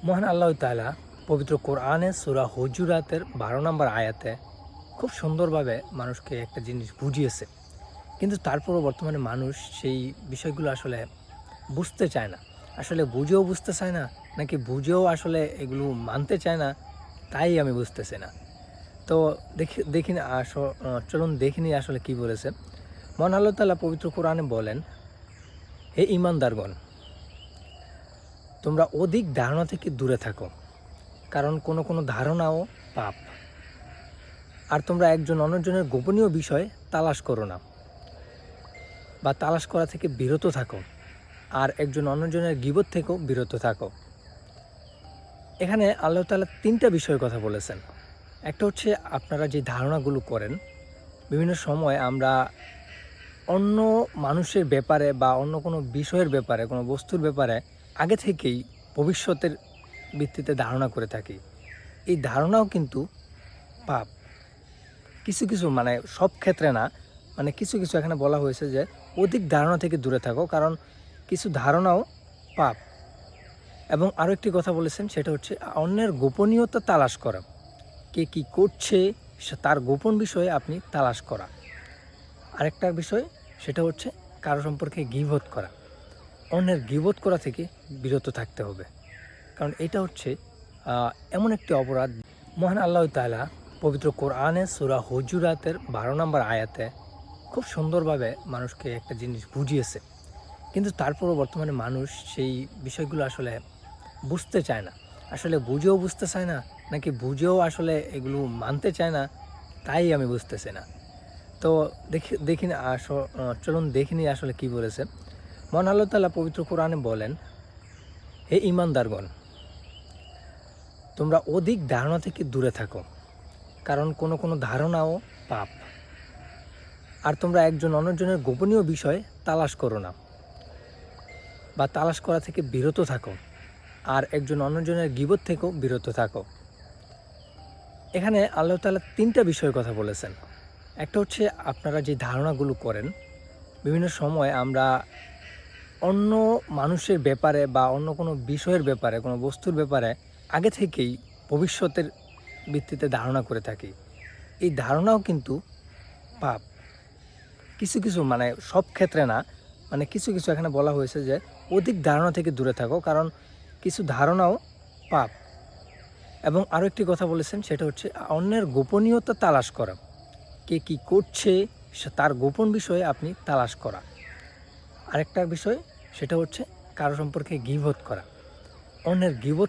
মহান আল্লাহ তাআলা পবিত্র কোরআনে সূরা হুজুরাতের 12 নম্বর আয়াতে খুব সুন্দরভাবে মানুষকে একটা জিনিস বুঝিয়েছে। কিন্তু তারপরও বর্তমানে মানুষ সেই বিষয়গুলো আসলে বুঝতে চায় না। আসলে বুঝেও বুঝতে চায় না, নাকি বুঝেও আসলে এগুলো মানতে চায় না, তাই আমি বুঝতেছি না। তো দেখি না চলুন দেখিনি আসলে কি বলেছে। মহান আল্লাহ তাআলা পবিত্র কোরআনে বলেন, হে ঈমানদারগণ, তোমরা অধিক ধারণা থেকে দূরে থাকো, কারণ কোনো ধারণাও পাপ। আর তোমরা একজন অন্যজনের গোপনীয় বিষয় তালাশ করো না, বা তালাশ করা থেকে বিরত থাকো। আর একজন অন্যজনের গীবত থেকেও বিরত থাকো। এখানে আল্লাহ তাআলা 3টা বিষয়ের কথা বলেছেন। একটা হচ্ছে, আপনারা যে ধারণাগুলো করেন, বিভিন্ন সময় আমরা অন্য মানুষের ব্যাপারে বা অন্য কোনো বিষয়ের ব্যাপারে, কোনো বস্তুর ব্যাপারে আগে থেকেই ভবিষ্যতের ভিত্তিতে ধারণা করে থাকি। এই ধারণাও কিন্তু পাপ। কিছু কিছু, মানে সব ক্ষেত্রে না, মানে কিছু কিছু এখানে বলা হয়েছে যে অধিক ধারণা থেকে দূরে থাকো, কারণ কিছু ধারণাও পাপ। এবং আরও একটি কথা বলেছেন, সেটা হচ্ছে অন্যের গোপনীয়তা তালাশ করা। কে কী করছে তার গোপন বিষয়ে আপনি তালাশ করা। আরেকটা বিষয়, সেটা হচ্ছে কারো সম্পর্কে গীবত করা। অন্যের গীবত করা থেকে বিরত থাকতে হবে, কারণ এটা হচ্ছে এমন একটি অপরাধ। মহান আল্লাহ তাআলা পবিত্র কোরআনে সূরা হুজুরাতের 12 নম্বর আয়াতে খুব সুন্দরভাবে মানুষকে একটা জিনিস বুঝিয়েছে। কিন্তু তারপরও বর্তমানে মানুষ সেই বিষয়গুলো আসলে বুঝতে চায় না। আসলে বুঝেও বুঝতে চায় না, নাকি বুঝেও আসলে এগুলো মানতে চায় না, তাই আমি বুঝতেছি না। তো দেখি না চলুন দেখিনি আসলে কি বলেছে। মহান আল্লাহ তাআলা পবিত্র কোরআনে বলেন, হে ঈমানদারগণ, তোমরা অধিক ধারণা থেকে দূরে থাকো, কারণ কোনো ধারণাও পাপ। আর তোমরা একজন অন্যজনের গোপনীয় বিষয় তালাশ করো না, বা তালাশ করা থেকে বিরত থাকো। আর একজন অন্যজনের গীবত থেকেও বিরত থাকো। এখানে আল্লাহ তাআলা 3টা বিষয়ের কথা বলেছেন। একটা হচ্ছে, আপনারা যে ধারণাগুলো করেন, বিভিন্ন সময় আমরা অন্য মানুষের ব্যাপারে বা অন্য কোনো বিষয়ের ব্যাপারে, কোনো বস্তুর ব্যাপারে আগে থেকেই ভবিষ্যতের ভিত্তিতে ধারণা করে থাকি। এই ধারণাও কিন্তু পাপ। কিছু কিছু, মানে সব ক্ষেত্রে না, মানে কিছু কিছু এখানে বলা হয়েছে যে অধিক ধারণা থেকে দূরে থাকো, কারণ কিছু ধারণাও পাপ। এবং আরও একটি কথা বলেছেন, সেটা হচ্ছে অন্যের গোপনীয়তা তালাশ করা। কে কী করছে তার গোপন বিষয়ে আপনি তালাশ করা। আরেকটা বিষয়, সেটা হচ্ছে কারো সম্পর্কে গীবত করা। অন্যের গীবত